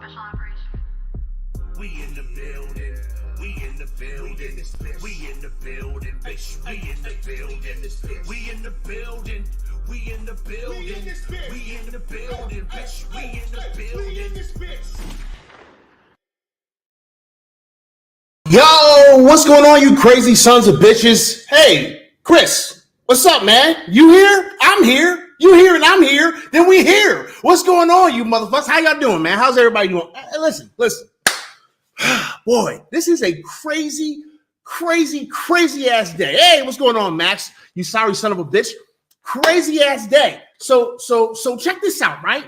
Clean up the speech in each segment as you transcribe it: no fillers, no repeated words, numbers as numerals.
special operation. We in the building. We in the building. We in the building, bitch. We in the building. We in the building. We in the building. We in the building, bitch. We in the building. Yo, what's going on, you crazy sons of bitches? Hey, Chris, what's up, man? You here? I'm here. You here and I'm here. Then we here. What's going on, you motherfuckers? How y'all doing, man? How's everybody doing? Listen. Boy, this is a crazy ass day. Hey, what's going on, Max? You sorry son of a bitch. Crazy ass day. So check this out, right?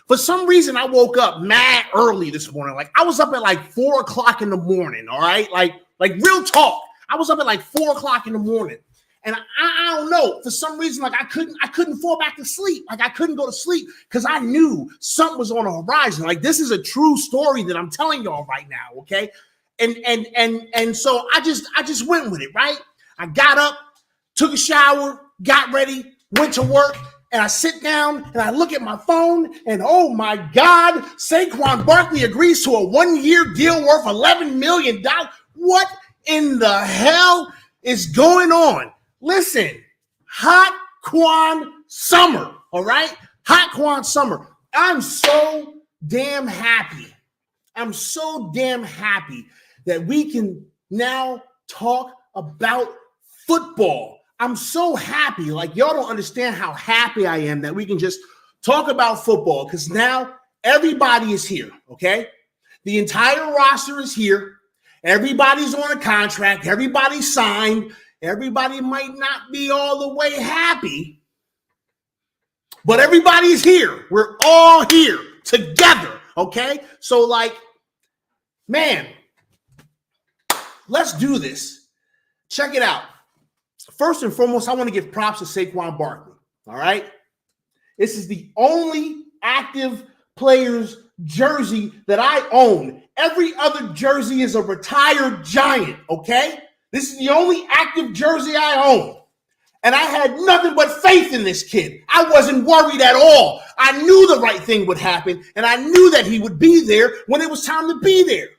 For some reason, I woke up mad early this morning. Like I was up at like 4 o'clock in the morning. All right, like real talk. I was up at like 4 o'clock in the morning, and I don't know. For some reason, like I couldn't fall back to sleep. Like I couldn't go to sleep because I knew something was on the horizon. Like this is a true story that I'm telling y'all right now. Okay, and so I just went with it. Right. I got up, took a shower, got ready, went to work. And I sit down and I look at my phone and oh my God, Quan Barkley agrees to a 1-year deal worth $11 million. What in the hell is going on? Listen, hot Quan summer, all right? Hot Quan summer. I'm so damn happy. I'm so damn happy that we can now talk about football. I'm so happy. Like, y'all don't understand how happy I am that we can just talk about football because now everybody is here, okay? The entire roster is here. Everybody's on a contract. Everybody's signed. Everybody might not be all the way happy, but everybody's here. We're all here together, okay? So, like, man, let's do this. Check it out. First and foremost, I want to give props to Quan Barkley, all right? This is the only active player's jersey that I own. Every other jersey is a retired Giant, okay? This is the only active jersey I own. And I had nothing but faith in this kid. I wasn't worried at all. I knew the right thing would happen, and I knew that he would be there when it was time to be there.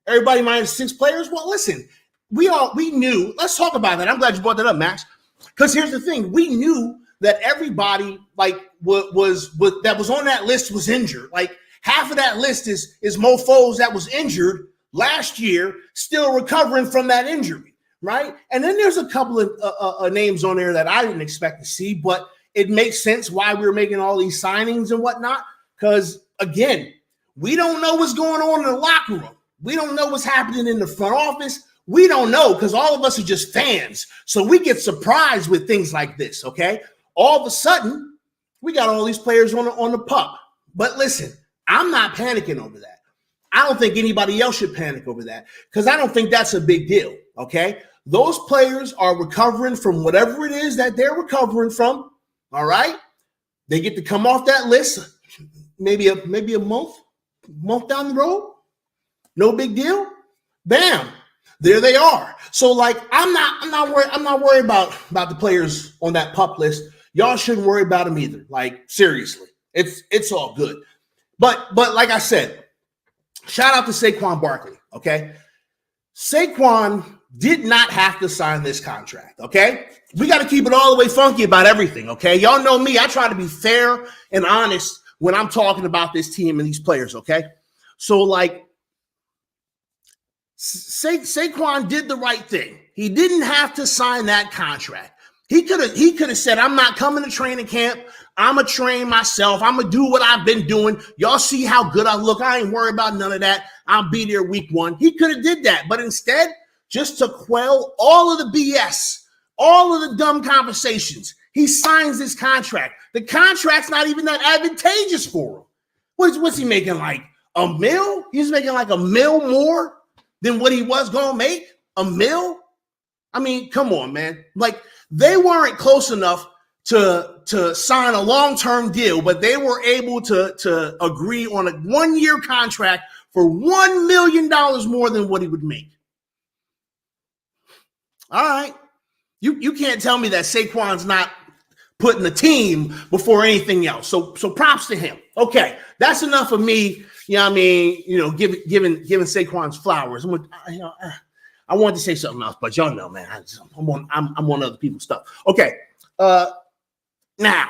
Everybody minus 6 players? Well, listen. We knew. Let's talk about that. I'm glad you brought that up, Max. Because here's the thing: we knew that everybody like was that was on that list was injured. Like half of that list is mofos that was injured last year, still recovering from that injury, right? And then there's a couple of names on there that I didn't expect to see, but it makes sense why we were making all these signings and whatnot. Because again, we don't know what's going on in the locker room. We don't know what's happening in the front office. We don't know because all of us are just fans. So we get surprised with things like this, okay? All of a sudden, we got all these players on the pup. But listen, I'm not panicking over that. I don't think anybody else should panic over that because I don't think that's a big deal, okay? Those players are recovering from whatever it is that they're recovering from, all right? They get to come off that list maybe a month down the road. No big deal. Bam. There they are. So like I'm not worried about the players on that pup list. Y'all shouldn't worry about them either. Like seriously. It's all good. But like I said, shout out to Quan Barkley, okay? Quan did not have to sign this contract, okay? We got to keep it all the way funky about everything, okay? Y'all know me. I try to be fair and honest when I'm talking about this team and these players, okay? So like Quan did the right thing. He didn't have to sign that contract. He could have said, I'm not coming to training camp. I'm going to train myself. I'm going to do what I've been doing. Y'all see how good I look. I ain't worried about none of that. I'll be there week 1. He could have did that. But instead, just to quell all of the BS, all of the dumb conversations, he signs this contract. The contract's not even that advantageous for him. What's he making, like $1 million? He's making like $1 million more than what he was going to make? $1 million? I mean, come on, man. Like, they weren't close enough to sign a long-term deal, but they were able to agree on a 1-year contract for $1 million more than what he would make. All right. You can't tell me that Saquon's not putting the team before anything else. So props to him. Okay, that's enough of me you know what I mean, giving Saquon's flowers. I wanted to say something else, but y'all know, man, I'm on other people's stuff. Okay, now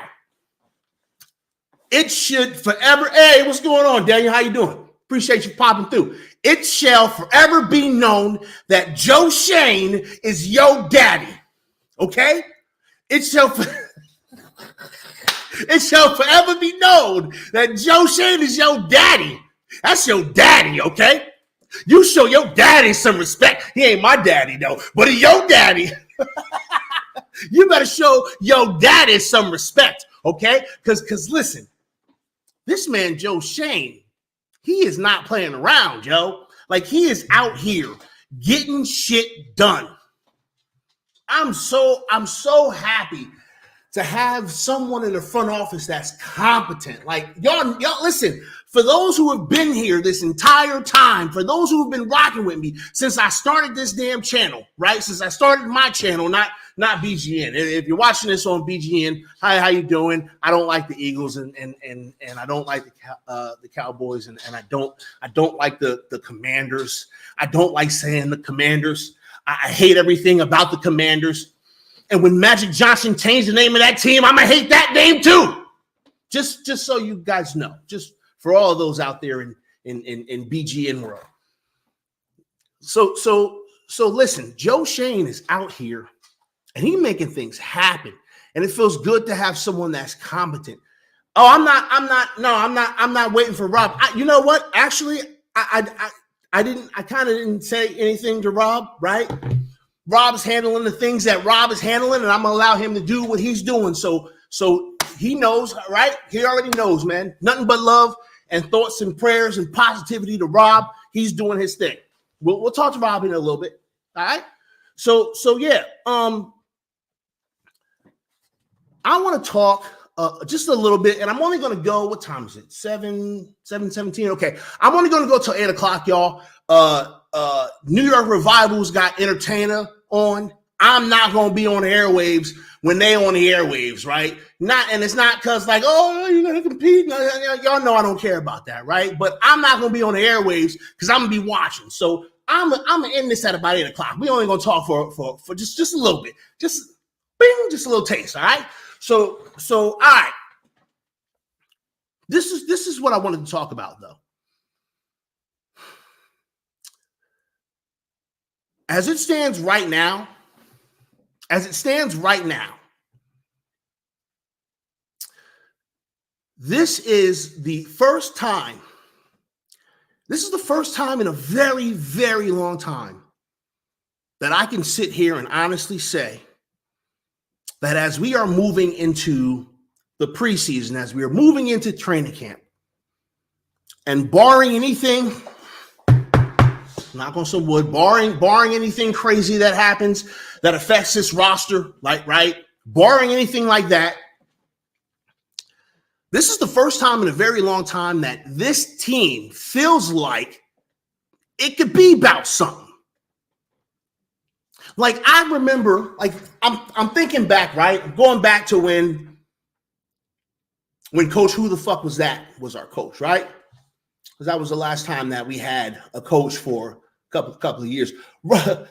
it should forever. Hey, what's going on, Daniel? How you doing? Appreciate you popping through. It shall forever be known that Joe Shane is your daddy. Okay, it shall forever be known that Joe Shane is your daddy. That's your daddy, okay? You show your daddy some respect. He ain't my daddy, though, but he your daddy. You better show your daddy some respect, okay? Because listen, this man, Joe Shane, he is not playing around, Joe. Like, he is out here getting shit done. I'm so happy to have someone in the front office that's competent. Like, y'all listen, for those who have been here this entire time, for those who have been rocking with me since I started this damn channel, right? Since I started my channel, not BGN. If you're watching this on BGN, hi, how you doing? I don't like the Eagles and I don't like the Cowboys and I don't like the Commanders. I don't like saying the Commanders. I hate everything about the Commanders. And when Magic Johnson changed the name of that team, I'm gonna hate that name too. Just so you guys know, just for all of those out there in BGN world. So listen, Joe Shane is out here and he's making things happen. And it feels good to have someone that's competent. Oh, I'm not waiting for Rob. You know what? Actually, I kind of didn't say anything to Rob, right? Rob's handling the things that Rob is handling, and I'm gonna allow him to do what he's doing. So he knows, right? He already knows, man. Nothing but love and thoughts and prayers and positivity to Rob. He's doing his thing. We'll talk to Rob in a little bit. All right. So yeah. I want to talk just a little bit, and I'm only going to go. What time is it? 7:17. Okay, I'm only going to go till 8 o'clock, y'all. New York Revival's got Entertainer on. I'm not going to be on the airwaves when they on the airwaves, right? And it's not because like, oh, you're going to compete. No, y'all know I don't care about that, right? But I'm not going to be on the airwaves because I'm going to be watching. So I'm going to end this at about 8 o'clock. We only going to talk for just a little bit. Just a little taste, all right? So all right. This is what I wanted to talk about, though. As it stands right now, this is the first time in a very, very long time that I can sit here and honestly say that as we are moving into the preseason, as we are moving into training camp, and barring anything, knock on some wood, barring anything crazy that happens that affects this roster, like, right? Barring anything like that, this is the first time in a very long time that this team feels like it could be about something. Like, I remember, like, I'm thinking back, right? I'm going back to when Coach Who the Fuck Was That was our coach, right? Because that was the last time that we had a coach for a couple of years. Rob,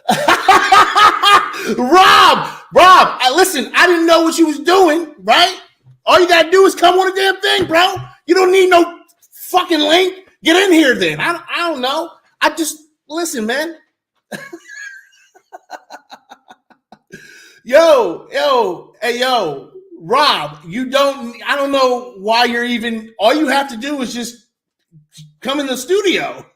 listen, I didn't know what you was doing, right? All you gotta do is come on the damn thing, bro. You don't need no fucking link. Get in here then. I don't know. I just, listen, man. Yo, Rob, I don't know why you're even, all you have to do is just come in the studio.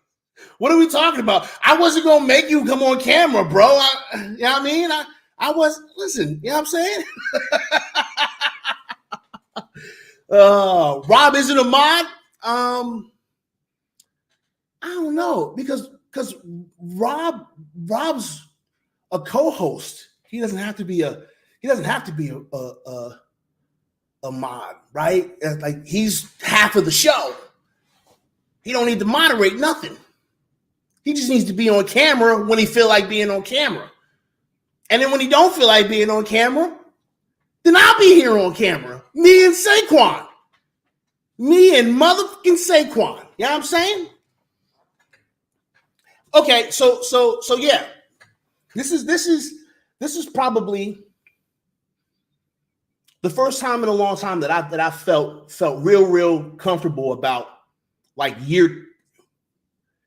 What are we talking about? I wasn't going to make you come on camera, bro. You know what I mean? I was, listen, you know what I'm saying? Rob isn't a mod. I don't know, because Rob's a co-host. He doesn't have to be a mod, right? Like, he's half of the show. He don't need to moderate nothing. He just needs to be on camera when he feel like being on camera. And then when he don't feel like being on camera, then I'll be here on camera. Me and Saquon. Me and motherfucking Saquon. You know You know what I'm saying? Okay, so yeah. This is probably the first time in a long time that I felt real comfortable about like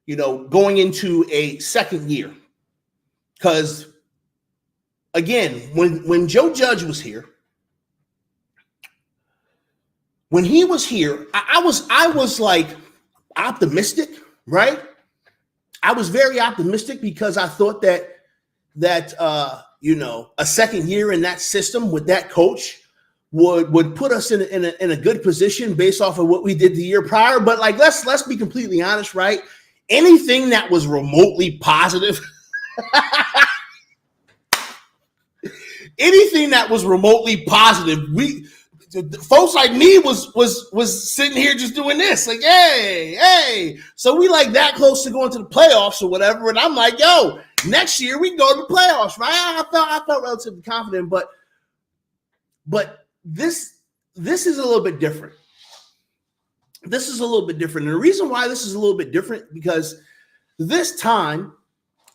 going into a second year. Because again, when Joe Judge was here, when he was here, I was like optimistic, right? I was very optimistic because I thought that a second year in that system with that coach would put us in a good position based off of what we did the year prior. But like let's be completely honest, right? Anything that was remotely positive, anything that was remotely positive, folks like me was sitting here just doing this, like, hey. So we like that close to going to the playoffs or whatever. And I'm like, yo, next year we can go to the playoffs, right? I felt relatively confident, but this is a little bit different. This is a little bit different. And the reason why this is a little bit different, because this time,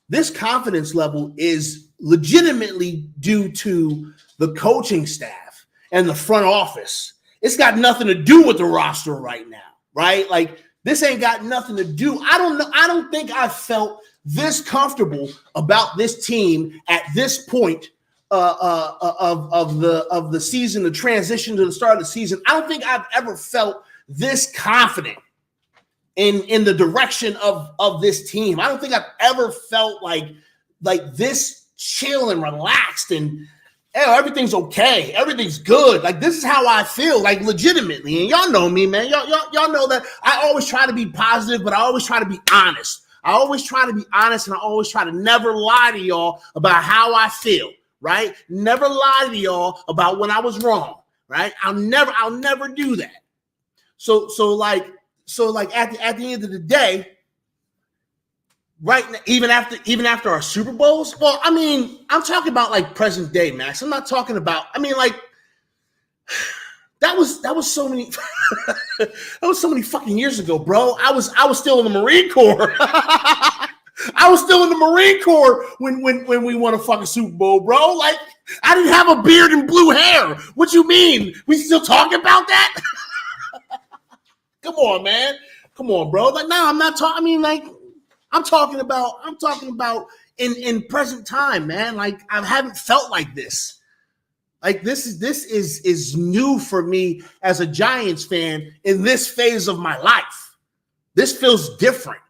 this confidence level is legitimately due to the coaching staff and the front office. It's got nothing to do with the roster right now, right? Like this ain't got nothing to do. I don't know. I don't think I felt this comfortable about this team at this point of the season, the transition to the start of the season. I don't think I've ever felt this confident in the direction of this team. I don't think I've ever felt like this chill and relaxed and everything's okay, everything's good. Like this is how I feel, like legitimately. And y'all know me, man. Y'all know that I always try to be positive, but I always try to be honest. I always try to be honest, and I always try to never lie to y'all about how I feel, right? Never lie to y'all about when I was wrong, right? I'll never do that. So like at the end of the day, right, even after our Super Bowls, well, I mean, I'm talking about like present day, Max. I'm not talking about, I mean, like that was so many that was so many fucking years ago, bro. I was still in the Marine Corps. I was still in the Marine Corps when we won a fucking Super Bowl, bro. Like I didn't have a beard and blue hair. What you mean? We still talking about that? Come on, man. Come on, bro. Like, no, I'm not talking. I mean, like, I'm talking about in present time, man. Like, I haven't felt like this. Like, this is new for me as a Giants fan in this phase of my life. This feels different.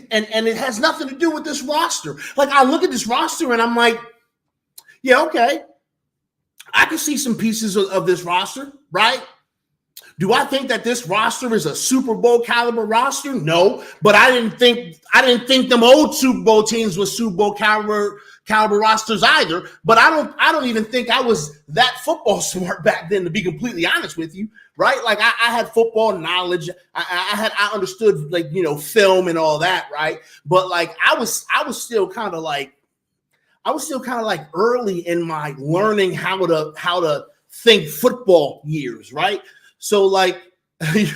And it has nothing to do with this roster. Like, I look at this roster and I'm like, yeah, okay. I can see some pieces of this roster, right? Do I think that this roster is a Super Bowl caliber roster? No, but I didn't think them old Super Bowl teams were Super Bowl caliber rosters either. But I don't even think I was that football smart back then, to be completely honest with you, right? Like I had football knowledge. I understood, like, you know, film and all that, right? But like I was still kind of like early in my learning how to think football years, right? So, like, you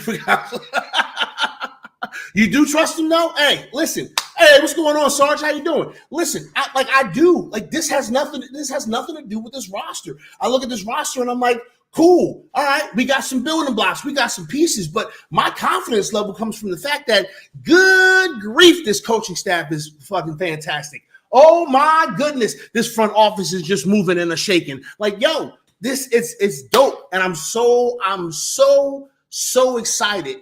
do trust him, though? Hey, listen. Hey, what's going on, Sarge? How you doing? Listen, I do. Like, this has nothing to do with this roster. I look at this roster and I'm like, cool. All right, we got some building blocks. We got some pieces. But my confidence level comes from the fact that, good grief, this coaching staff is fucking fantastic. Oh, my goodness. This front office is just moving and a shaking. Like, yo, it's dope, and I'm so excited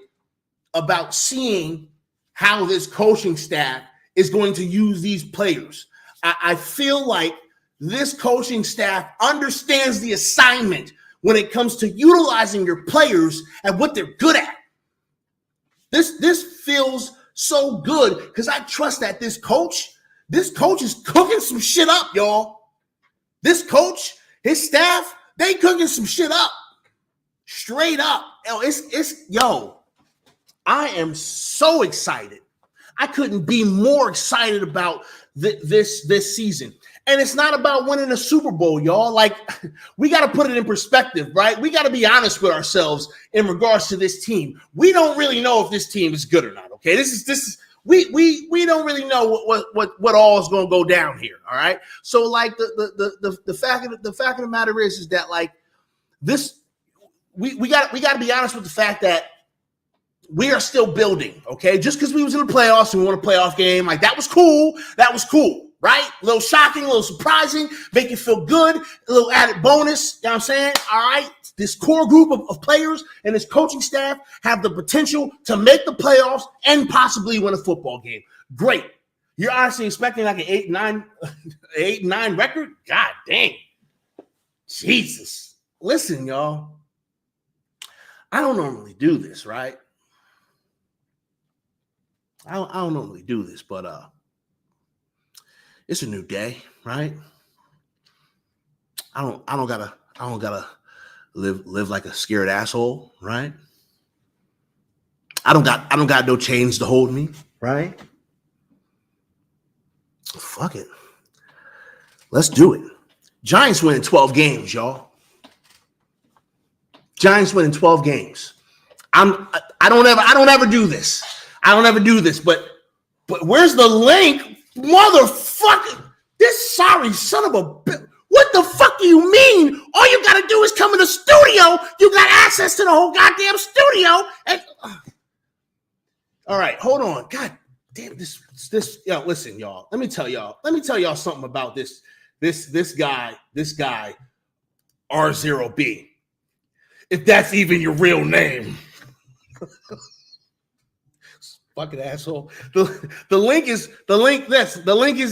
about seeing how this coaching staff is going to use these players. I feel like this coaching staff understands the assignment when it comes to utilizing your players and what they're good at. This feels so good because I trust that this coach is cooking some shit up, y'all. This coach, his staff, they cooking some shit up, straight up. Yo, I am so excited. I couldn't be more excited about this season. And it's not about winning a Super Bowl, y'all. Like, we got to put it in perspective, right? We got to be honest with ourselves in regards to this team. We don't really know if this team is good or not. Okay, we don't really know what all is going to go down here. All right. So like the fact of the matter is that like this, we got to be honest with the fact that we are still building. Okay, just because we was in the playoffs and we won a playoff game, like that was cool. That was cool. Right? A little shocking, a little surprising, make you feel good, a little added bonus. You know what I'm saying? All right. This core group of players and this coaching staff have the potential to make the playoffs and possibly win a football game. Great. You're honestly expecting like an 8-9 record? God dang. Jesus. Listen, y'all. I don't normally do this, right? I don't normally do this, but it's a new day, right? I don't gotta live like a scared asshole, right? I don't got no chains to hold me, right? Fuck it. Let's do it. Giants winning 12 games, y'all. Giants winning 12 games. I don't ever do this. I don't ever do this, but where's the link? Motherfucker, this sorry son of a bitch. What the fuck do you mean? All you gotta do is come in the studio. You got access to the whole goddamn studio. And all right, hold on. God damn this. Yo, listen, y'all. Let me tell y'all something about this guy, RZeroB. If that's even your real name. Fucking asshole. The link is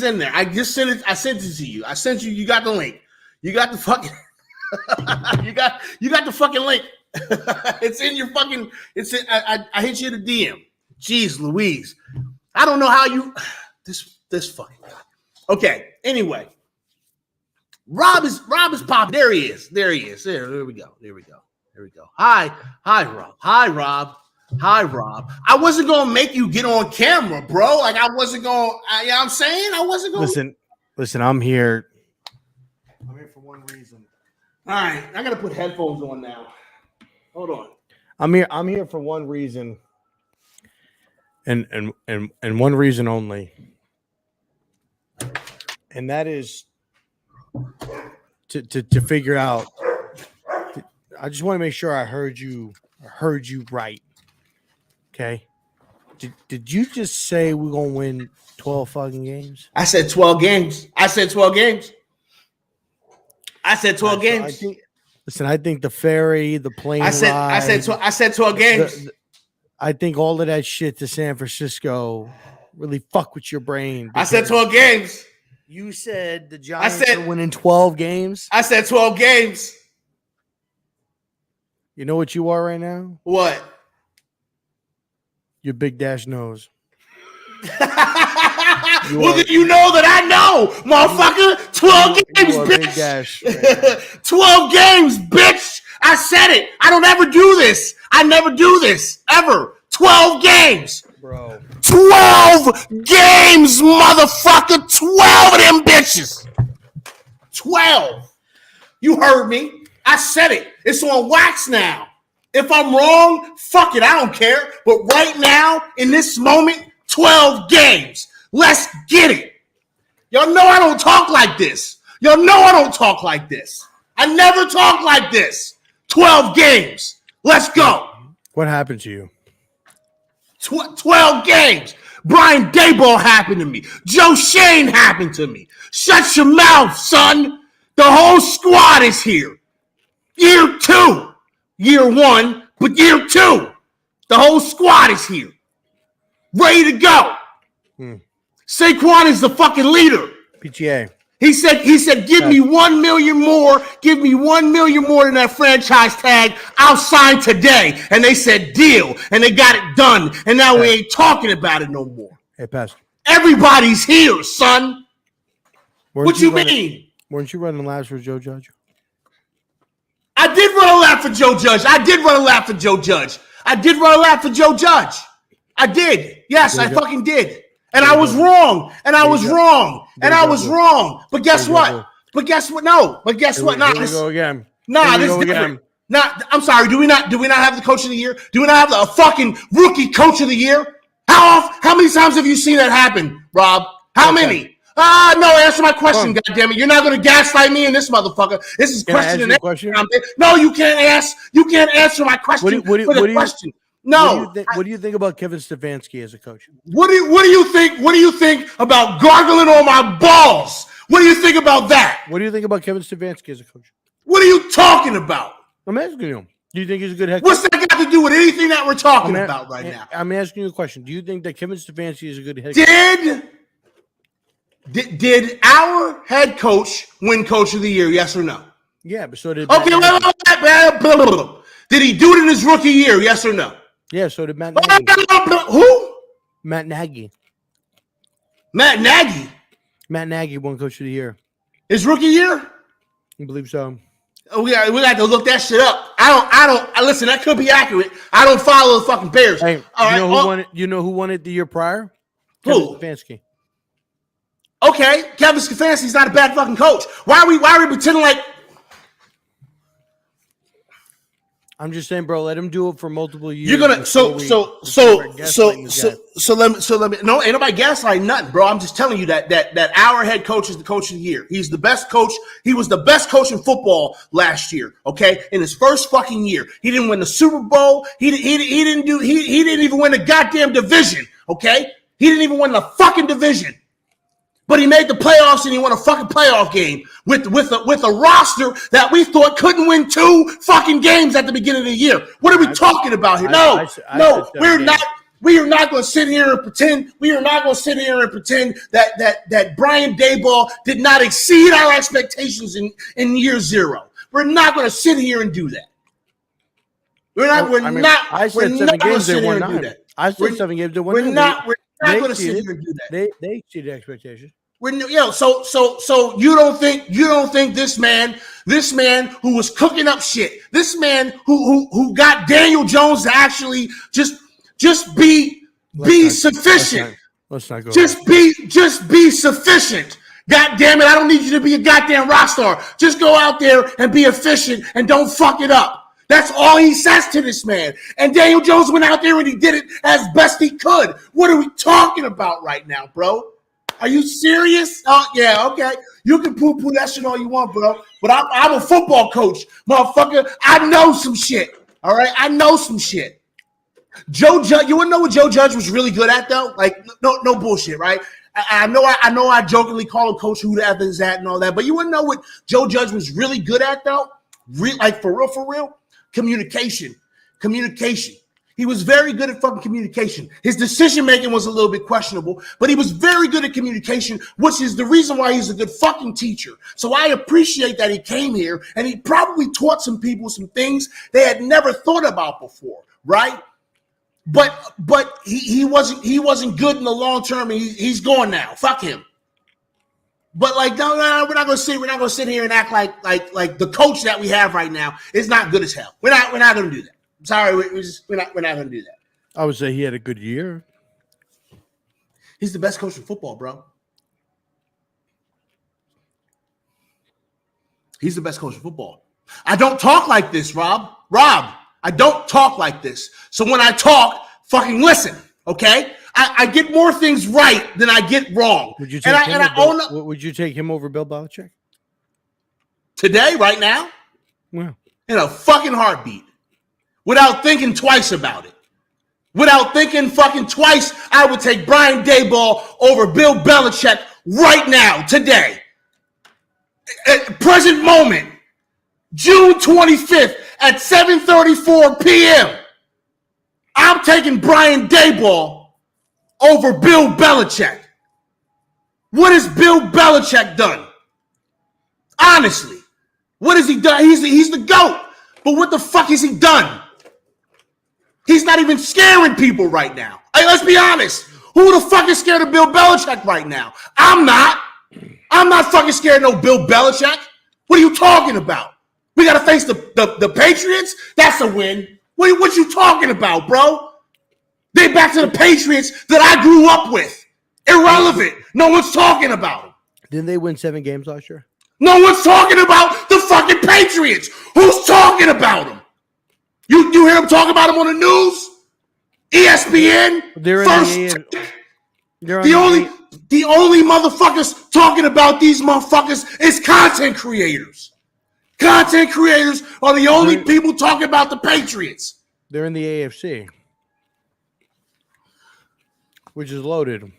in there. I just sent it. I sent it to you. You got the link. You got the fucking you got the fucking link. It's in your fucking I hit you the DM. Jeez Louise. I don't know how you this fucking guy. Okay, anyway. Rob is popping. There he is. There we go. Hi, Rob. Hi, Rob. I wasn't going to make you get on camera, bro. Like, I wasn't going to, you know what I'm saying? I wasn't going to. Listen, I'm here. I'm here for one reason. All right. I got to put headphones on now. Hold on. I'm here for one reason. And one reason only. And that is to figure out. I just want to make sure I heard you right. Okay. Did you just say we're gonna win 12 fucking games? I said 12 games. I said 12 games. I think the ferry, the plane I said 12 games. I think all of that shit to San Francisco really fuck with your brain. I said 12 games. You said the Giants are winning 12 games. I said 12 games. You know what you are right now? What? Your big dash nose. Well, then you know that I know, motherfucker. 12 games, bitch. Dash, 12 games, bitch. I said it. I don't ever do this. I never do this, ever. 12 games. Bro. 12 games, motherfucker. 12 of them bitches. 12. You heard me. I said it. It's on wax now. If I'm wrong, fuck it. I don't care. But right now, in this moment, 12 games. Let's get it. Y'all know I don't talk like this. I never talk like this. 12 games. Let's go. What happened to you? 12 games. Brian Daboll happened to me. Joe Shane happened to me. Shut your mouth, son. The whole squad is here. Year 2. Year 1, but year 2. The whole squad is here. Ready to go. Quan is the fucking leader. PTA. He said, give me 1 million more. Give me 1 million more than that franchise tag. I'll sign today. And they said deal. And they got it done. And now we ain't talking about it no more. Hey, Pest. Everybody's here, son. What you mean? Weren't you running laps for Joe Judge? I did run a lap for Joe Judge. I did. Yes, I fucking did. And I was wrong. And I was wrong. And I was wrong. But guess what? But guess what? No. But guess what? Here we go again. Nah, this is different. Nah, I'm sorry. Do we not have the coach of the year? Do we not have a fucking rookie coach of the year? How many times have you seen that happen, Rob? How many? No, answer my question, goddammit. You're not going to gaslight me and this motherfucker. This is question and answer. No, you can't ask. You can't answer my question question. No. What do you think about Kevin Stefanski as a coach? What do you think? What do you think about gargling on my balls? What do you think about that? What do you think about Kevin Stefanski as a coach? What are you talking about? I'm asking you. Do you think he's a good head coach? What's that got to do with anything that we're talking about right now? I'm asking you a question. Do you think that Kevin Stefanski is a good head coach? Did our head coach win coach of the year? Yes or no? Yeah, but so did. Okay, did he do it in his rookie year? Yes or no? Yeah, so did Matt Nagy. Who? Matt Nagy. Matt Nagy. Matt Nagy won coach of the year. His rookie year? I believe so. We got to look that shit up. I don't listen, that could be accurate. I don't follow the fucking Bears. Hey, you know who won it the year prior? Kevin Stefanski. Okay, Kevin Stefanski's not a bad fucking coach. Why are we pretending like? I'm just saying, bro. Let him do it for multiple years. You're gonna so let me. No, ain't nobody gaslighting nothing, bro. I'm just telling you that our head coach is the coach of the year. He's the best coach. He was the best coach in football last year. Okay, in his first fucking year, he didn't win the Super Bowl. He didn't even win the goddamn division. Okay, he didn't even win the fucking division. But he made the playoffs and he won a fucking playoff game with a roster that we thought couldn't win 2 fucking games at the beginning of the year. What are we talking about here? No, we are not going to sit here and pretend. We are not going to sit here and pretend that Brian Daboll did not exceed our expectations in year 0. We're not going to sit here and do that. I said 7 games they won 9. I said 7 games they won 9. We're not going to sit here and do that. They exceeded expectations. So you don't think this man who was cooking up shit, this man who got Daniel Jones to actually just be sufficient. Let's not go. Just be sufficient. God damn it! I don't need you to be a goddamn rock star. Just go out there and be efficient and don't fuck it up. That's all he says to this man. And Daniel Jones went out there and he did it as best he could. What are we talking about right now, bro? Are you serious? Oh, yeah, okay. You can poo-poo that shit all you want, bro. But I'm a football coach, motherfucker. I know some shit, all right? I know some shit. Joe Judge, you want to know what Joe Judge was really good at, though? Like, no bullshit, right? I know I jokingly call him Coach Who the F is that and all that, but you want to know what Joe Judge was really good at, though? Like, for real? Communication. He was very good at fucking communication. His decision-making was a little bit questionable, but he was very good at communication, which is the reason why he's a good fucking teacher. So I appreciate that he came here, and he probably taught some people some things they had never thought about before, right? But he wasn't good in the long term, and he's gone now. Fuck him. But like, no, we're not gonna sit here and act like the coach that we have right now is not good as hell. We're not gonna do that. Sorry, we're not going to do that. I would say he had a good year. He's the best coach in football, bro. He's the best coach in football. I don't talk like this, Rob. I don't talk like this. So when I talk, fucking listen, okay? I get more things right than I get wrong. Would you take him over Bill Belichick? Today, right now? Yeah. In a fucking heartbeat. Without thinking twice about it. Without thinking fucking twice, I would take Brian Daboll over Bill Belichick right now, today. At present moment, June 25th at 7:34 p.m., I'm taking Brian Daboll over Bill Belichick. What has Bill Belichick done? Honestly, what has he done? He's the GOAT. But what the fuck has he done? He's not even scaring people right now. Hey, let's be honest. Who the fuck is scared of Bill Belichick right now? I'm not. I'm not fucking scared of no Bill Belichick. What are you talking about? We got to face the Patriots? That's a win. What you talking about, bro? They back to the Patriots that I grew up with Irrelevant. No one's talking about them. Didn't they win 7 games last year? No one's talking about the fucking Patriots. Who's talking about them? You hear them talk about them on the news? ESPN? They're The only motherfuckers talking about these motherfuckers is content creators. Content creators are the only people talking about the Patriots. They're in the AFC, which is loaded.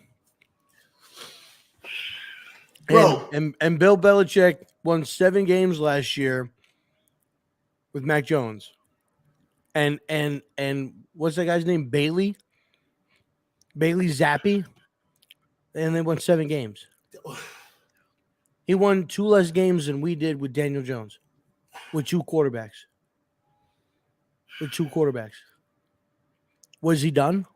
Bro. And Bill Belichick won 7 games last year with Mac Jones. And what's that guy's name? Bailey Zappi. And they won 7 games. He won 2 less games than we did with Daniel Jones. With 2 quarterbacks. Was he done?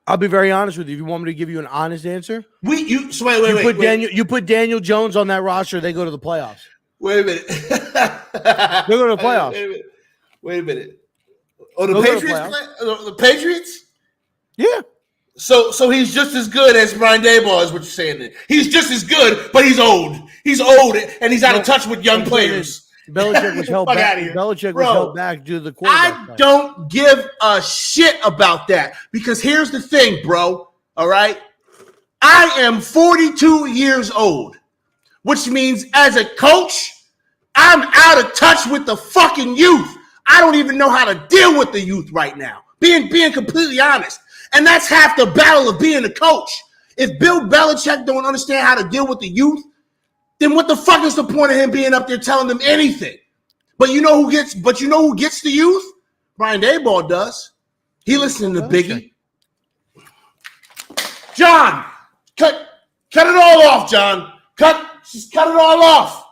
I'll be very honest with you. If you want me to give you an honest answer, Wait. You put Daniel Jones on that roster, they go to the playoffs. Wait a minute. They go to the playoffs. Wait a minute. Oh, the Patriots? The Patriots? Yeah. So he's just as good as Brian Daboll is what you're saying. He's just as good, but he's old. He's old, and he's out of touch with young players. Belichick was held back. Belichick was held back due to the quarterback. I don't give a shit about that because here's the thing, bro. All right? I am 42 years old, which means as a coach, I'm out of touch with the fucking youth. I don't even know how to deal with the youth right now, being completely honest. And that's half the battle of being a coach. If Bill Belichick don't understand how to deal with the youth, then what the fuck is the point of him being up there telling them anything? But you know who gets the youth? Brian Daboll does. He listens to Biggie. John, cut it all off, John. Just cut it all off.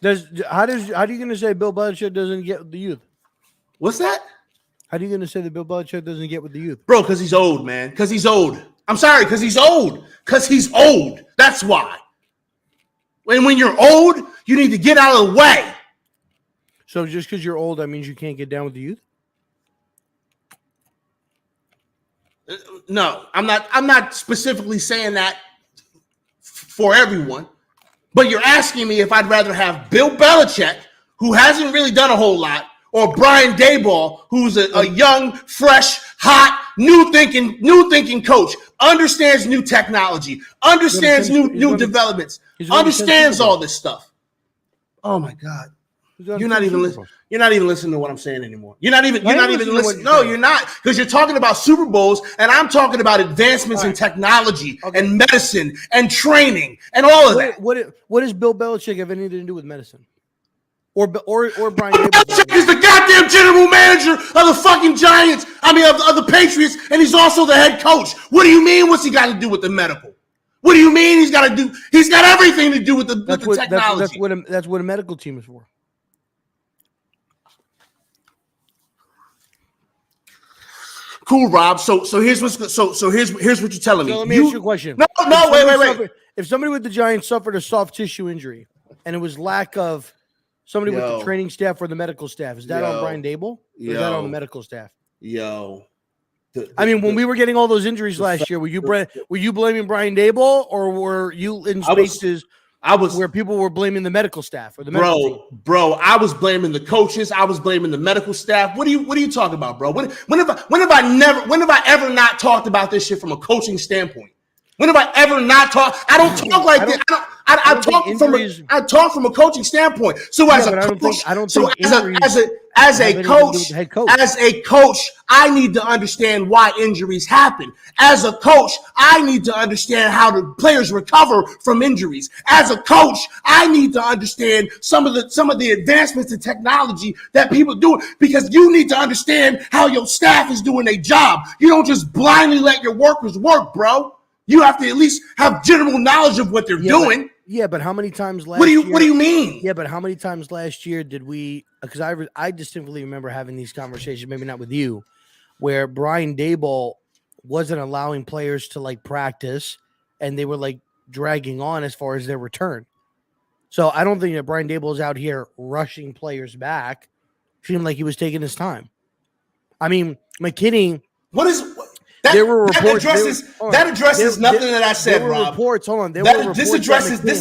How are you going to say Bill Belichick doesn't get with the youth? What's that? How are you going to say that Bill Belichick doesn't get with the youth? Bro, because he's old, man. Because he's old. I'm sorry, because he's old. Because he's old. That's why. When you're old, you need to get out of the way. So just because you're old, that means you can't get down with the youth? No, I'm not specifically saying that for everyone. But you're asking me if I'd rather have Bill Belichick, who hasn't really done a whole lot, or Brian Daboll, who's a young, fresh, hot, new thinking coach, understands new technology, understands new developments, understands all this stuff. Oh my God. You're not even listening to what I'm saying anymore. You're not even listening. No, you're not, because you're talking about Super Bowls, and I'm talking about advancements in technology and medicine and training and all of that. What does Bill Belichick have anything to do with medicine? Or Brian Daboll? Belichick is the goddamn general manager of the fucking Giants. I mean, of the Patriots, and he's also the head coach. What do you mean? What's he got to do with the medical? What do you mean he's got to do? He's got everything to do with the technology. That's what a medical team is for. Cool, Rob. So here's what you're telling me. So let me ask you a question. No, wait. If somebody with the Giants suffered a soft tissue injury, and it was lack of somebody with the training staff or the medical staff, is that on Brian Daboll? Or is that on the medical staff? When we were getting all those injuries last year, were you blaming Brian Daboll, or were you in spaces where people were blaming the medical staff or the medical team? Bro, I was blaming the coaches. I was blaming the medical staff. What are you talking about, bro? When have I ever not talked about this shit from a coaching standpoint? When have I ever not talked? I don't talk like this. I talk from a coaching standpoint. So as a coach, I need to understand why injuries happen. As a coach, I need to understand how the players recover from injuries. As a coach, I need to understand some of the advancements in technology that people do, because you need to understand how your staff is doing their job. You don't just blindly let your workers work, bro. You have to at least have general knowledge of what they're doing. But how many times last What do year? you mean? Yeah, but how many times last year did we? Because I distinctly remember having these conversations, maybe not with you, where Brian Daboll wasn't allowing players to practice, and they were dragging on as far as their return. So I don't think that Brian Daboll is out here rushing players back. Seemed like he was taking his time. I mean, McKinney. There were reports. That addresses nothing that I said, there were Rob. Reports. Hold on. There were reports. This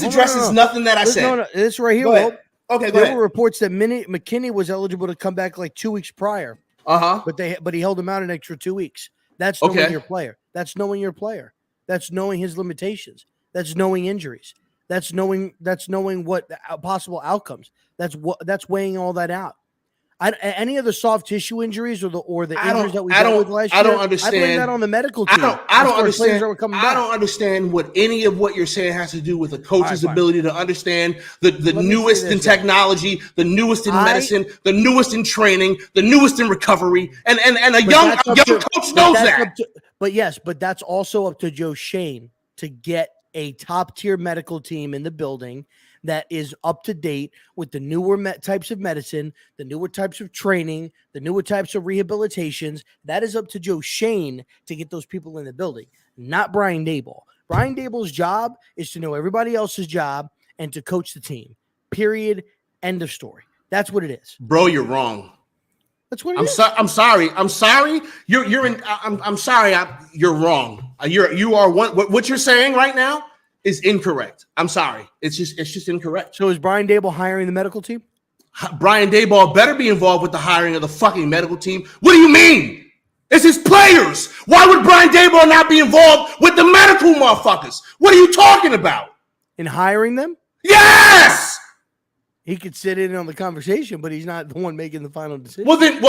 addresses nothing that I said. No, this right here. Go ahead. Okay, go ahead. There were reports that McKinney was eligible to come back like 2 weeks prior. But he held him out an extra 2 weeks. That's knowing your player. That's knowing your player. That's knowing his limitations. That's knowing injuries. That's knowing what possible outcomes. That's weighing all that out. Any of the soft tissue injuries or the injuries that we dealt with last year, I don't understand. I blame that on the medical team. I don't understand. I don't understand what any of what you're saying has to do with a coach's ability to understand the newest in technology, the newest in medicine, the newest in training, the newest in recovery, and a young coach knows that. But that's also up to Joe Shane to get a top tier medical team in the building that is up to date with the newer types of medicine, the newer types of training, the newer types of rehabilitations. That is up to Joe Shane to get those people in the building, not Brian Daboll. Brian Daboll's job is to know everybody else's job and to coach the team. Period. End of story. That's what it is. Bro, you're wrong. That's what it is. I'm sorry. I'm sorry. I'm sorry. You're wrong. You are one. What you're saying right now is incorrect. I'm sorry. It's just incorrect. So is Brian Daboll hiring the medical team? Brian Daboll better be involved with the hiring of the fucking medical team. What do you mean? It's his players. Why would Brian Daboll not be involved with the medical motherfuckers? What are you talking about? In hiring them? Yes. He could sit in on the conversation, but he's not the one making the final decision. Then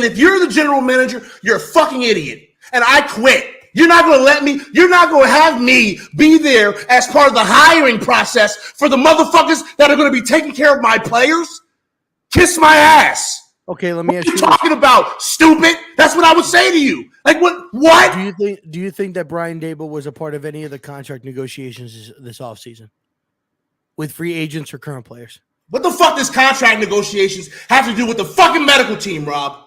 if you're the general manager, you're a fucking idiot. And I quit. You're not going to have me be there as part of the hiring process for the motherfuckers that are going to be taking care of my players? Kiss my ass. Okay, let me ask you. What are you talking about, stupid? That's what I would say to you. Like, what? Do you think that Brian Daboll was a part of any of the contract negotiations this offseason with free agents or current players? What the fuck does contract negotiations have to do with the fucking medical team, Rob?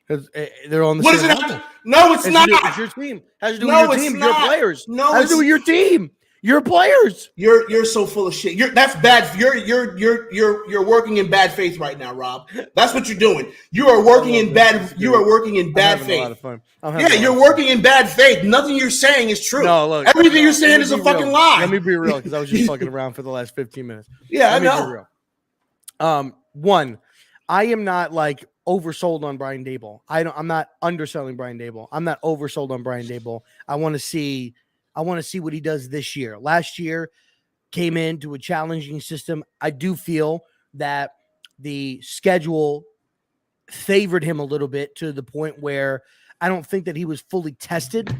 They're on the same level. No, it's not. It's your team. Has to do with your team. Your players. No, has to do with your team. Your players. You're so full of shit. That's bad. You're working in bad faith right now, Rob. That's what you're doing. You are working in bad. You are working in bad faith. A lot of fun. Yeah, you're working in bad faith. Nothing you're saying is true. No, look. Everything you're saying is a fucking lie. Let me be real, because I was just fucking around for the last 15 minutes. Yeah, I know. One, I am not like oversold on Brian Daboll. I'm not underselling Brian Daboll. I'm not oversold on Brian Daboll. I want to see what he does this year. Last year came into a challenging system. I do feel that the schedule favored him a little bit, to the point where I don't think that he was fully tested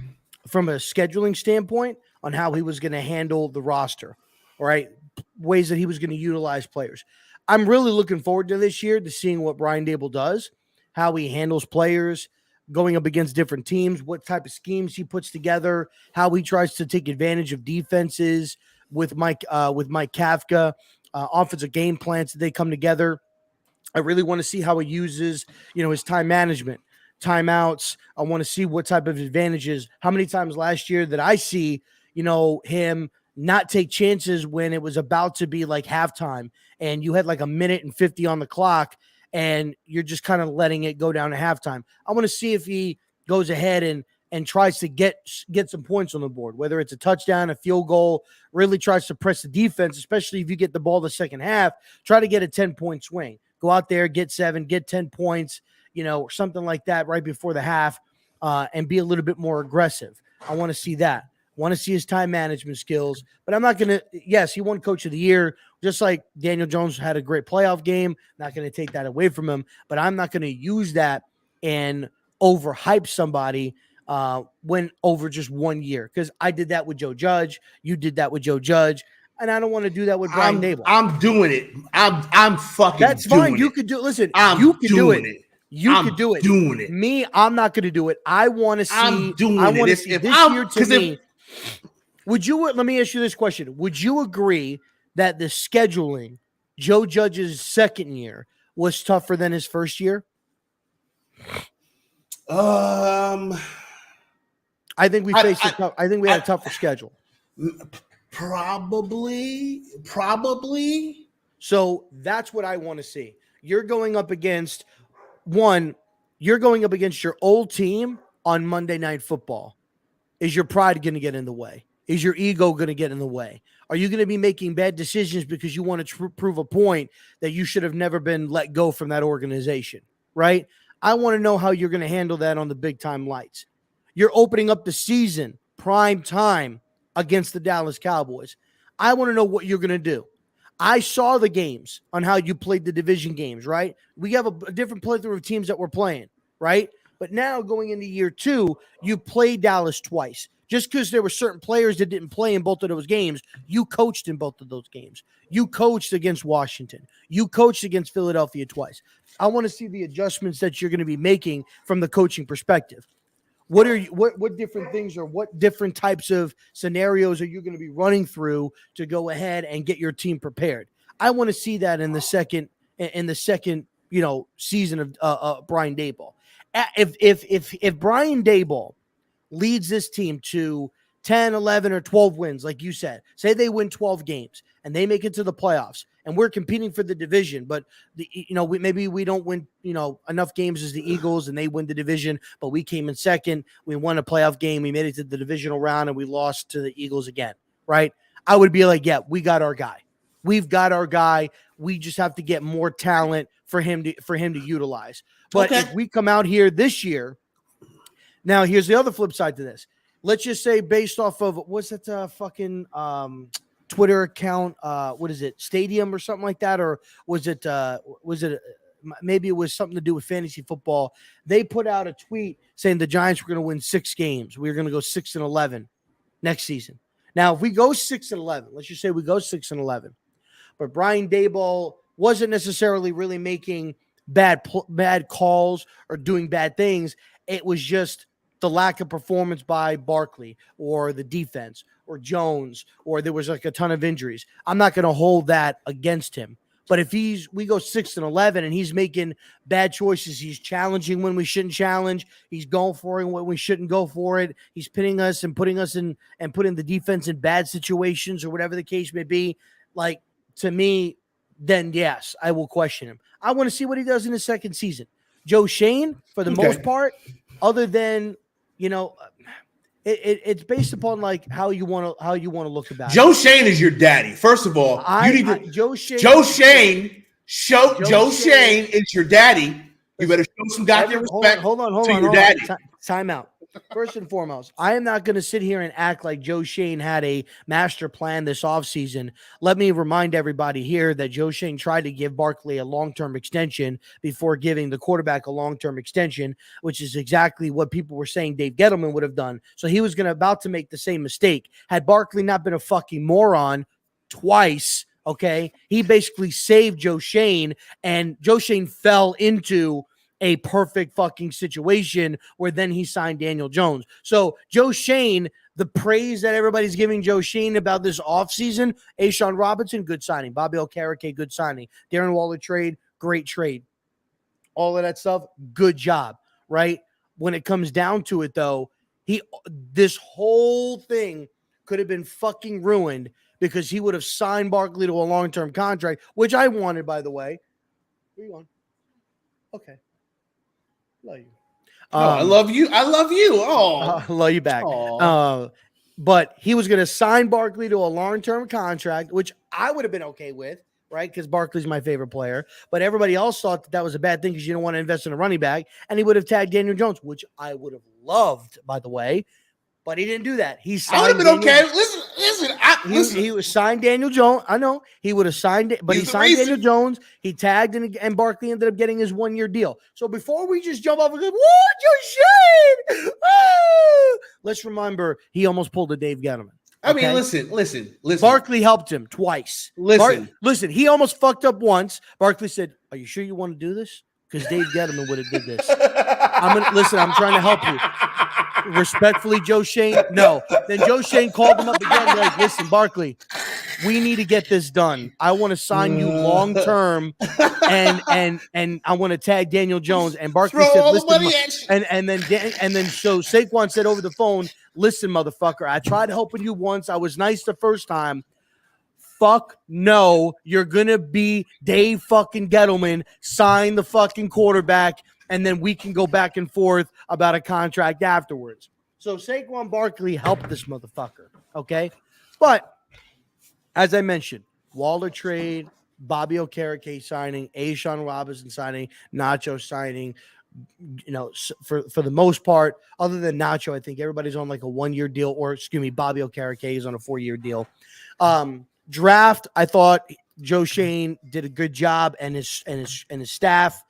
from a scheduling standpoint on how he was going to handle the roster, right? Ways that he was going to utilize players. I'm really looking forward to this year, to seeing what Brian Daboll does, how he handles players, going up against different teams, what type of schemes he puts together, how he tries to take advantage of defenses with Mike Kafka, offensive game plans that they come together. I really want to see how he uses, his time management, timeouts. I want to see what type of advantages. How many times last year that I see, him not take chances when it was about to be like halftime and you had like 1:50 on the clock and you're just kind of letting it go down to halftime. I want to see if he goes ahead and tries to get some points on the board, whether it's a touchdown, a field goal, really tries to press the defense, especially if you get the ball the second half, try to get a 10-point swing. Go out there, get 7, get 10 points, or something like that right before the half, and be a little bit more aggressive. I want to see that. Want to see his time management skills, but I'm not going to, yes, he won Coach of the Year, just like Daniel Jones had a great playoff game. Not going to take that away from him, but I'm not going to use that and overhype somebody when over just 1 year, because I did that with Joe Judge. You did that with Joe Judge, and I don't want to do that with Brian Daboll. I'm doing it. I'm fucking That's doing fine. it. You could do it. Listen, you could do it. You could do it. Doing it. Me, I'm not going to do it. I want to see. I'm doing I want to it. see this year to me. Let me ask you this question. Would you agree that the scheduling, Joe Judge's second year, was tougher than his first year? I think we faced I think we had a tougher schedule. Probably. So that's what I want to see. You're going up against one you're going up against your old team on Monday Night Football. Is your pride going to get in the way? Is your ego going to get in the way? Are you going to be making bad decisions because you want to prove a point that you should have never been let go from that organization, right? I want to know how you're going to handle that on the big time lights. You're opening up the season, prime time, against the Dallas Cowboys. I want to know what you're going to do. I saw the games on how you played the division games, right? We have a different plethora of teams that we're playing, right? But now going into year 2, you played Dallas twice. Just because there were certain players that didn't play in both of those games, you coached in both of those games. You coached against Washington. You coached against Philadelphia twice. I want to see the adjustments that you're going to be making from the coaching perspective. What different things or what different types of scenarios are you going to be running through to go ahead and get your team prepared? I want to see that in the second season of Brian Daboll. If Brian Daboll leads this team to 10, 11, or 12 wins, like you said, say they win 12 games and they make it to the playoffs and we're competing for the division, but maybe we don't win, enough games as the Eagles and they win the division, but we came in second. We won a playoff game. We made it to the divisional round and we lost to the Eagles again. Right. I would be like, yeah, we got our guy. We've got our guy. We just have to get more talent for him to utilize. But if we come out here this year, now here's the other flip side to this. Let's just say based off of what's that fucking Twitter account? What is it? Stadium or something like that? Or was it maybe it was something to do with fantasy football? They put out a tweet saying the Giants were going to win 6 games. We were going to go 6-11 next season. Now, if we go 6-11, let's just say we go 6-11, but Brian Daboll wasn't necessarily really making bad calls or doing bad things. It was just the lack of performance by Barkley or the defense or Jones, or there was like a ton of injuries. I'm not going to hold that against him. But if we go 6-11 and he's making bad choices, he's challenging when we shouldn't challenge, he's going for it when we shouldn't go for it, he's pinning us and putting us in and putting the defense in bad situations or whatever the case may be, like, to me, then yes, I will question him. I want to see what he does in his second season. Joe Shane, for the most part, other than, it's based upon like how you want to look about Joe Shane is your daddy. First of all, Joe Shane is your daddy. You better show some goddamn respect to your daddy. Time out. First and foremost, I am not going to sit here and act like Joe Shane had a master plan this offseason. Let me remind everybody here that Joe Shane tried to give Barkley a long-term extension before giving the quarterback a long-term extension, which is exactly what people were saying Dave Gettleman would have done. So he was about to make the same mistake. Had Barkley not been a fucking moron twice, okay, he basically saved Joe Shane, and Joe Shane fell into a perfect fucking situation where then he signed Daniel Jones. So Joe Shane, the praise that everybody's giving Joe Shane about this offseason, Ashawn Robinson, good signing. Bobby Okereke, good signing. Darren Waller trade, great trade. All of that stuff, good job, right? When it comes down to it, though, this whole thing could have been fucking ruined because he would have signed Barkley to a long-term contract, which I wanted, by the way. Where you on? Okay. Love you. I love you. I love you. Oh, I love you back. But he was going to sign Barkley to a long-term contract, which I would have been okay with, right? Because Barkley's my favorite player. But everybody else thought that was a bad thing because you don't want to invest in a running back. And he would have tagged Daniel Jones, which I would have loved, by the way. But he didn't do that. He signed. I would have been okay. Listen. He was signed Daniel Jones. I know he would have signed it, but he signed Daniel Jones. He tagged and Barkley ended up getting his 1-year deal. So before we just jump off and go, "What, Joe Shane?" Let's remember he almost pulled a Dave Gettleman. I mean, listen. Barkley helped him twice. Listen. He almost fucked up once. Barkley said, "Are you sure you want to do this?" Because Dave Gettleman would have did this. I'm trying to help you. Respectfully, Joe Shane, no. Then Joe Shane called him up again, like, "Listen, Barkley, we need to get this done. I want to sign you long term, and I want to tag Daniel Jones." And Barkley said, "Listen," and then so Saquon said over the phone, "Listen, motherfucker, I tried helping you once. I was nice the first time. Fuck no, you're gonna be Dave fucking Gettleman. Sign the fucking quarterback. and then we can go back and forth about a contract afterwards. So Saquon Barkley helped this motherfucker, okay? But as I mentioned, Waller trade, Bobby Okereke signing, A'Shawn Robinson signing, Nacho signing. You know, for the most part, other than Nacho, I think everybody's on like a 1-year deal, or excuse me, Bobby Okereke is on a 4-year deal. Draft, I thought Joe Shane did a good job, and his staff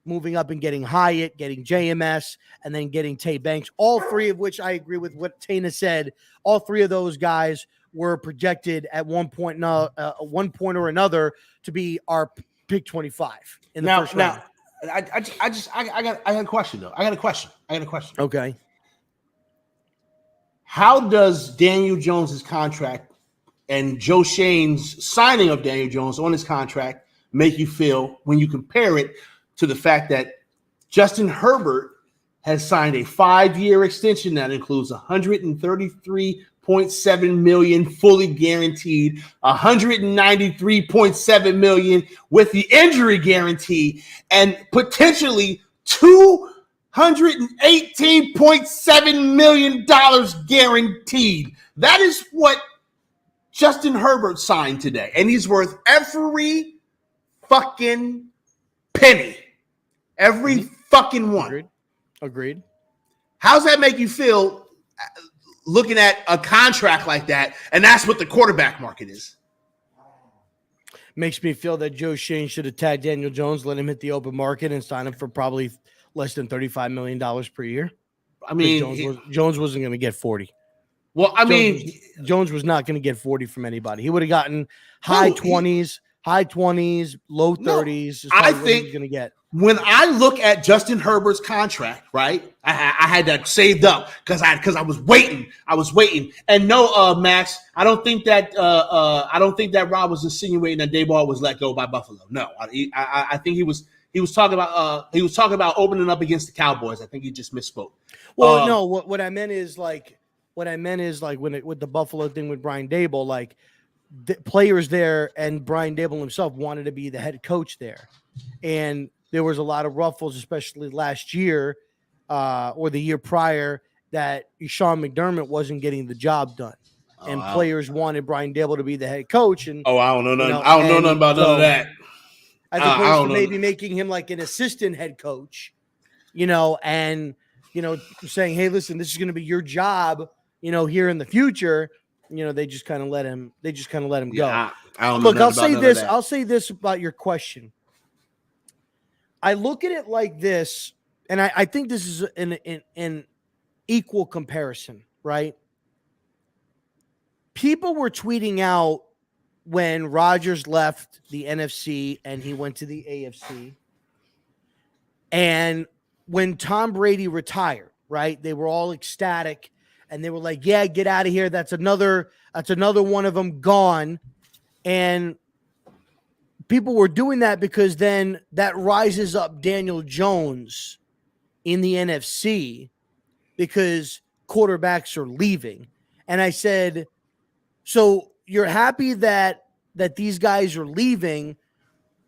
moving up and getting Hyatt, getting JMS, and then getting Tay Banks. All three of which I agree with what Tana said. All three of those guys were projected at one point or another to be our pick 25 in the first round. I got a question though. I got a question. Okay. How does Daniel Jones's contract and Joe Shane's signing of Daniel Jones on his contract make you feel when you compare it to the fact that Justin Herbert has signed a 5-year extension that includes $133.7 million fully guaranteed, $193.7 million with the injury guarantee, and potentially $218.7 million guaranteed? That is what Justin Herbert signed today, and he's worth every fucking penny. Every fucking one. Agreed. How's that make you feel looking at a contract like that? And that's what the quarterback market is. Makes me feel that Joe Shane should have tagged Daniel Jones, let him hit the open market, and sign him for probably less than $35 million per year. I mean, Jones wasn't going to get 40. Well, Jones was not going to get 40 from anybody. He would have gotten high 20s, low 30s. I think he's going to get. When I look at Justin Herbert's contract, right, I had that saved up because I was waiting. And no, Max, I don't think that Rob was insinuating that Daboll was let go by Buffalo. No, I think he was talking about opening up against the Cowboys. I think he just misspoke. Well, no, what I meant is like with the Buffalo thing with Brian Daboll, like the players there and Brian Daboll himself wanted to be the head coach there, and there was a lot of ruffles, especially last year or the year prior, that Sean McDermott wasn't getting the job done, and players wanted Brian Daboll to be the head coach. And I don't know nothing. I don't know nothing about none of that. As opposed to maybe making him like an assistant head coach, and saying, "Hey, listen, this is going to be your job, here in the future." They just kind of let him. They just kind of let him go. I don't Look, know I'll say this. I'll say this about your question. I look at it like this, and I think this is an equal comparison, right? People were tweeting out when Rodgers left the NFC and he went to the AFC, and when Tom Brady retired, right? They were all ecstatic, and they were like, "Yeah, get out of here. That's another one of them gone," and people were doing that because then that rises up Daniel Jones in the NFC because quarterbacks are leaving. And I said, so you're happy that these guys are leaving,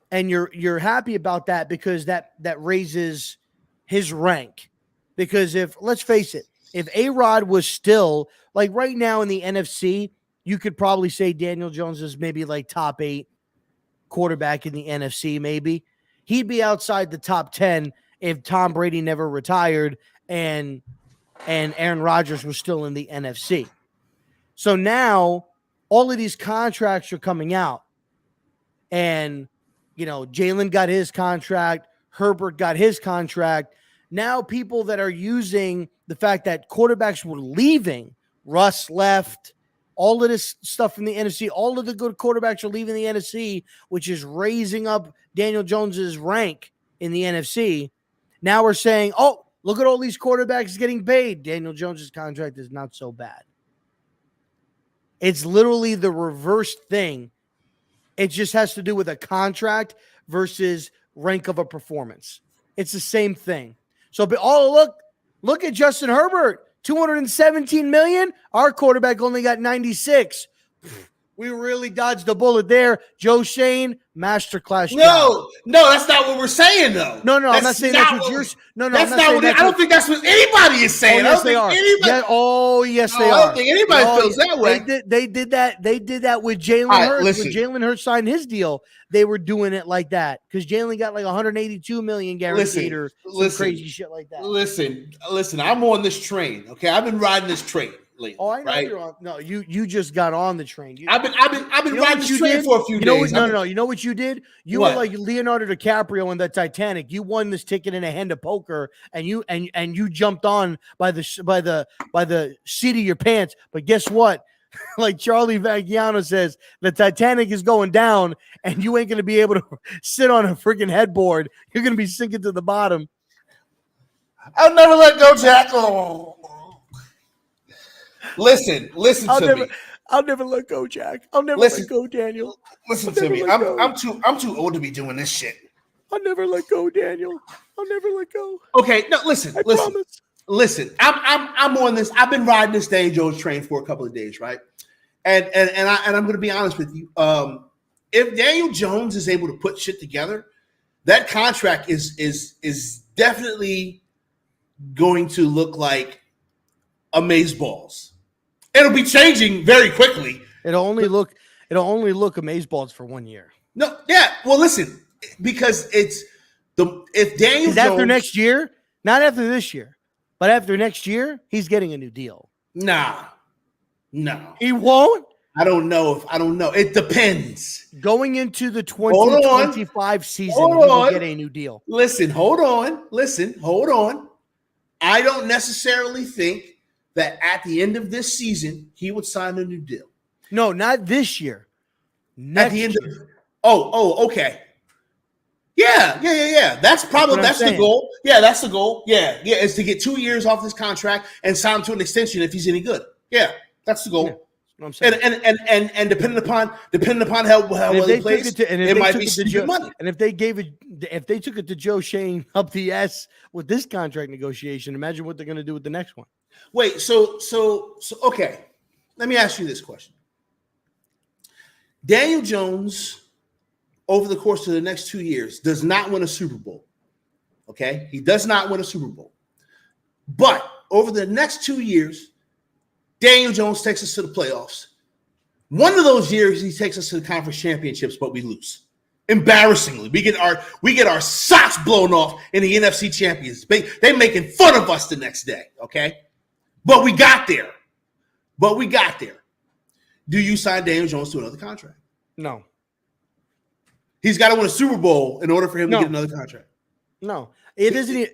and you're happy about that because that raises his rank. Because let's face it, if A-Rod was still like right now in the NFC, you could probably say Daniel Jones is maybe like top 8 quarterback in the NFC. Maybe he'd be outside the top 10 if Tom Brady never retired and Aaron Rodgers was still in the NFC. So now all of these contracts are coming out, and Jalen got his contract, Herbert got his contract. Now people that are using the fact that quarterbacks were leaving, Russ left, all of this stuff from the NFC, all of the good quarterbacks are leaving the NFC, which is raising up Daniel Jones's rank in the NFC. Now we're saying, oh, look at all these quarterbacks getting paid. Daniel Jones's contract is not so bad. It's literally the reverse thing. It just has to do with a contract versus rank of a performance. It's the same thing. So, look at Justin Herbert. $217 million. Our quarterback only got 96. We really dodged the bullet there. Joe Shane, masterclass. Job. No, that's not what we're saying, though. No, I'm not saying that's what you're. No, that's not what. I don't think that's what anybody is saying. Oh, yes, they are. Yes, they are. I don't think anybody feels that way. They did that with Jalen Hurts. When Jalen Hurts signed his deal, they were doing it like that because Jalen got like 182 million guaranteed or some crazy shit like that. Listen. I'm on this train. Okay, I've been riding this train. Lately, oh, I know you're on. No, you just got on the train. I've been riding this train for a few days. No. You know what you did? You were like Leonardo DiCaprio in the Titanic. You won this ticket in a hand of poker, and you jumped on by the seat of your pants. But guess what? Like Charlie Vaggiano says, the Titanic is going down, and you ain't gonna be able to sit on a freaking headboard. You're gonna be sinking to the bottom. I'll never let go, Jack. Oh. Listen to me. I'll never let go, Jack. I'll never let go, Daniel. Listen to me. I'm too old to be doing this shit. I'll never let go, Daniel. I'll never let go. Okay, no, listen. I'm on this. I've been riding this Daniel Jones train for a couple of days, right? And I'm going to be honest with you. If Daniel Jones is able to put shit together, that contract is definitely going to look like amazeballs. It'll be changing very quickly. It'll only look amazeballs for 1 year. No, yeah. Well, listen, because if Daniel Jones after next year, not after this year, but after next year, he's getting a new deal. No, he won't. I don't know. It depends. Going into the 2025 season, he will get a new deal. Hold on. I don't necessarily think that at the end of this season, he would sign a new deal. No, not this year. Next year. Okay. Yeah. That's the goal. Yeah, that's the goal. Yeah, is to get 2 years off this contract and sign him to an extension if he's any good. Yeah, that's the goal. Yeah. I'm saying. And depending upon how well he plays, it might be stupid money. And if they took it to Joe Shane up the ass with this contract negotiation, imagine what they're going to do with the next one. Wait, so okay. Let me ask you this question. Daniel Jones, over the course of the next 2 years, does not win a Super Bowl. Okay? He does not win a Super Bowl. But over the next 2 years, Daniel Jones takes us to the playoffs. One of those years, he takes us to the conference championships, but we lose. Embarrassingly. We get our socks blown off in the NFC champions. They making fun of us the next day, okay? But we got there. Do you sign Daniel Jones to another contract? No. He's got to win a Super Bowl in order for him to get another contract. No. It isn't.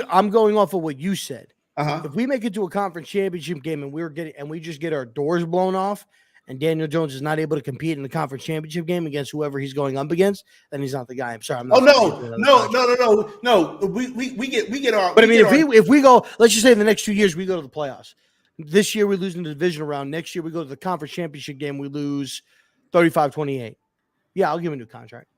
I'm going off of what you said. Uh-huh. If we make it to a conference championship game and we just get our doors blown off, and Daniel Jones is not able to compete in the conference championship game against whoever he's going up against, then he's not the guy. I'm sorry. I'm not No. We get our. But I mean, if we go, let's just say in the next 2 years we go to the playoffs. This year we lose in the divisional round. Next year we go to the conference championship game. We lose 35-28. Yeah, I'll give him a new contract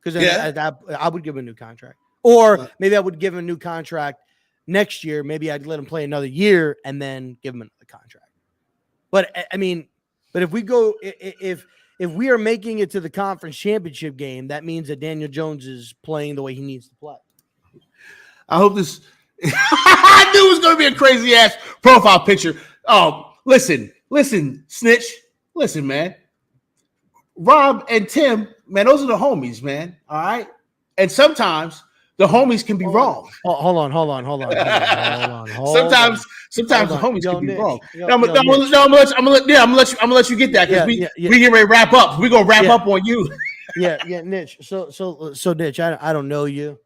because I would give him a new contract, or maybe I would give him a new contract next year. Maybe I'd let him play another year and then give him another contract. But I mean. But if we go, if we are making it to the conference championship game, that means that Daniel Jones is playing the way he needs to play. I hope this. I knew it was going to be a crazy ass profile picture. Oh, listen, snitch. Listen, man. Rob and Tim, man, those are the homies, man. All right. And sometimes the homies can be wrong. Hold on. Sometimes the homies can be wrong. I'm gonna let you get that because we get ready to wrap up. We're gonna wrap up on you. yeah, Niche. So Niche, I don't know you.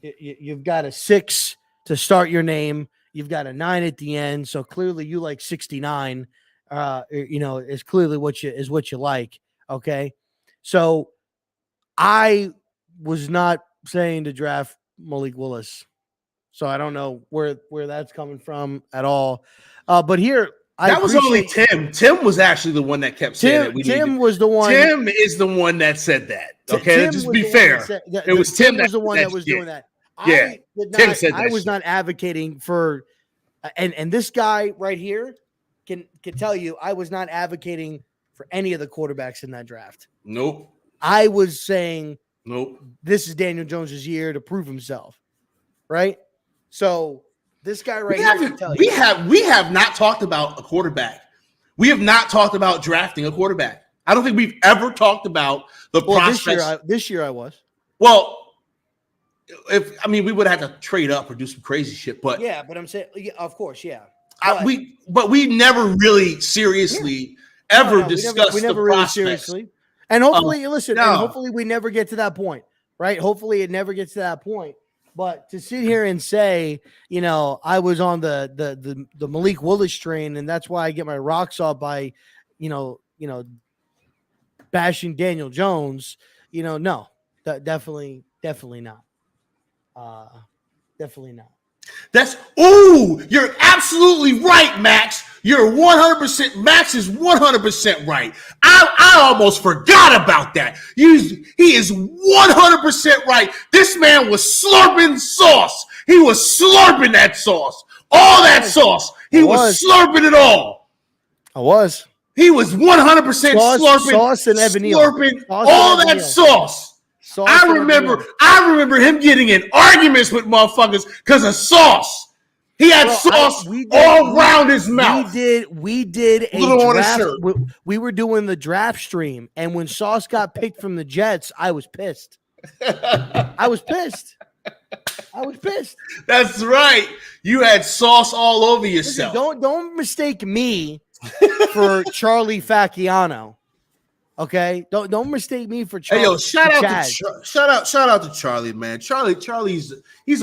You've got a 6 to start your name. You've got a 9 at the end. So clearly you like 69. Is clearly what you like. Okay, so I was not saying to draft Malik Willis. So I don't know where that's coming from at all. But here, that was only Tim. Tim was actually the one that kept saying that. Tim was the one. Tim is the one that said that. Okay, just be fair. It was Tim that was the one that was doing that. Yeah, Tim said that. I was not advocating for, and this guy right here can tell you, I was not advocating for any of the quarterbacks in that draft. Nope. I was saying, Nope. this is Daniel Jones's year to prove himself, right? So this guy right here can tell you. We have not talked about a quarterback. We have not talked about drafting a quarterback. I don't think we've ever talked about the prospects. This year I was. Well, we would have had to trade up or do some crazy shit, but yeah, but I'm saying, of course, yeah. But we never really seriously ever discussed the prospects. And hopefully, and hopefully we never get to that point, right? Hopefully it never gets to that point. But to sit here and say, I was on the Malik Willis train, and that's why I get my rocks off by, bashing Daniel Jones, no, definitely not. Definitely not. You're absolutely right, Max. You're 100%. Max is 100% right. I almost forgot about that. He is 100% right. This man was slurping sauce. He was slurping that sauce. All that sauce. He was slurping it all. I was. He was 100% slurping sauce and slurping all that sauce. I remember him getting in arguments with motherfuckers because of sauce. He had sauce all around his mouth. We did a draft. We were doing the draft stream, and when Sauce got picked from the Jets, I was pissed. I was pissed. That's right. You had sauce all over yourself. Listen, don't mistake me for Charlie Facciano. Okay, don't mistake me for Charlie. Hey, yo, shout out to Charlie, man. Charlie's a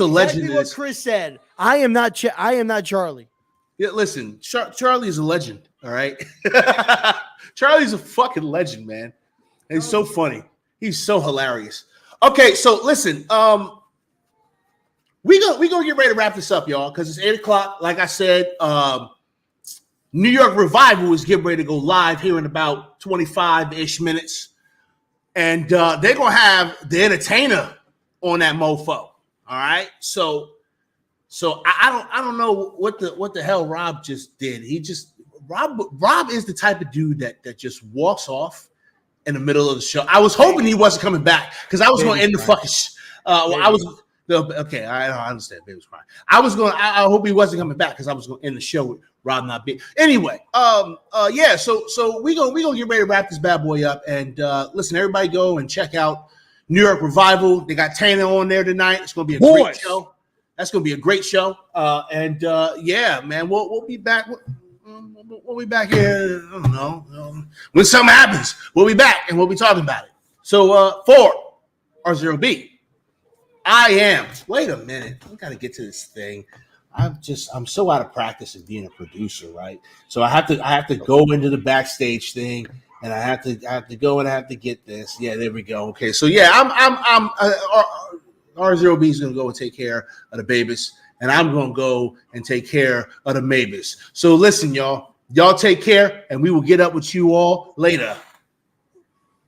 legend. Exactly what Chris said. I am not Charlie. Yeah, listen, Charlie's a legend. All right, Charlie's a fucking legend, man. He's so funny. He's so hilarious. Okay, so listen, we gonna get ready to wrap this up, y'all, because it's 8:00. Like I said, New York Revival is getting ready to go live here in about 25-ish minutes. And they're going to have the entertainer on that mofo. All right. So I don't know what the hell Rob just did. Rob is the type of dude that just walks off in the middle of the show. I was hoping he wasn't coming back because I was going to end the fucking okay, I understand. Baby was crying. I hope he wasn't coming back because I was going to end the show with Rob not being. Anyway, yeah. So we gonna get ready to wrap this bad boy up. And listen, everybody, go and check out New York Revival. They got Tana on there tonight. It's gonna be a great show. That's gonna be a great show. Yeah, man, we'll be back. We'll be back here. I don't know. When something happens, we'll be back and we'll be talking about it. So for RZeroB. Wait a minute. We got to get to this thing. I'm so out of practice of being a producer, right? So I have to go into the backstage thing, and I have to go and I have to get this. Yeah, there we go. Okay, so yeah, RZeroB is gonna go and take care of the babies, and I'm gonna go and take care of the maybes. So listen, y'all take care, and we will get up with you all later.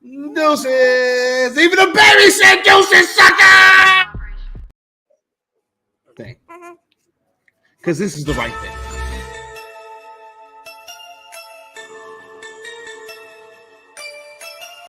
Deuces. Even the baby said deuces, sucker. Thing. Because this is the right thing.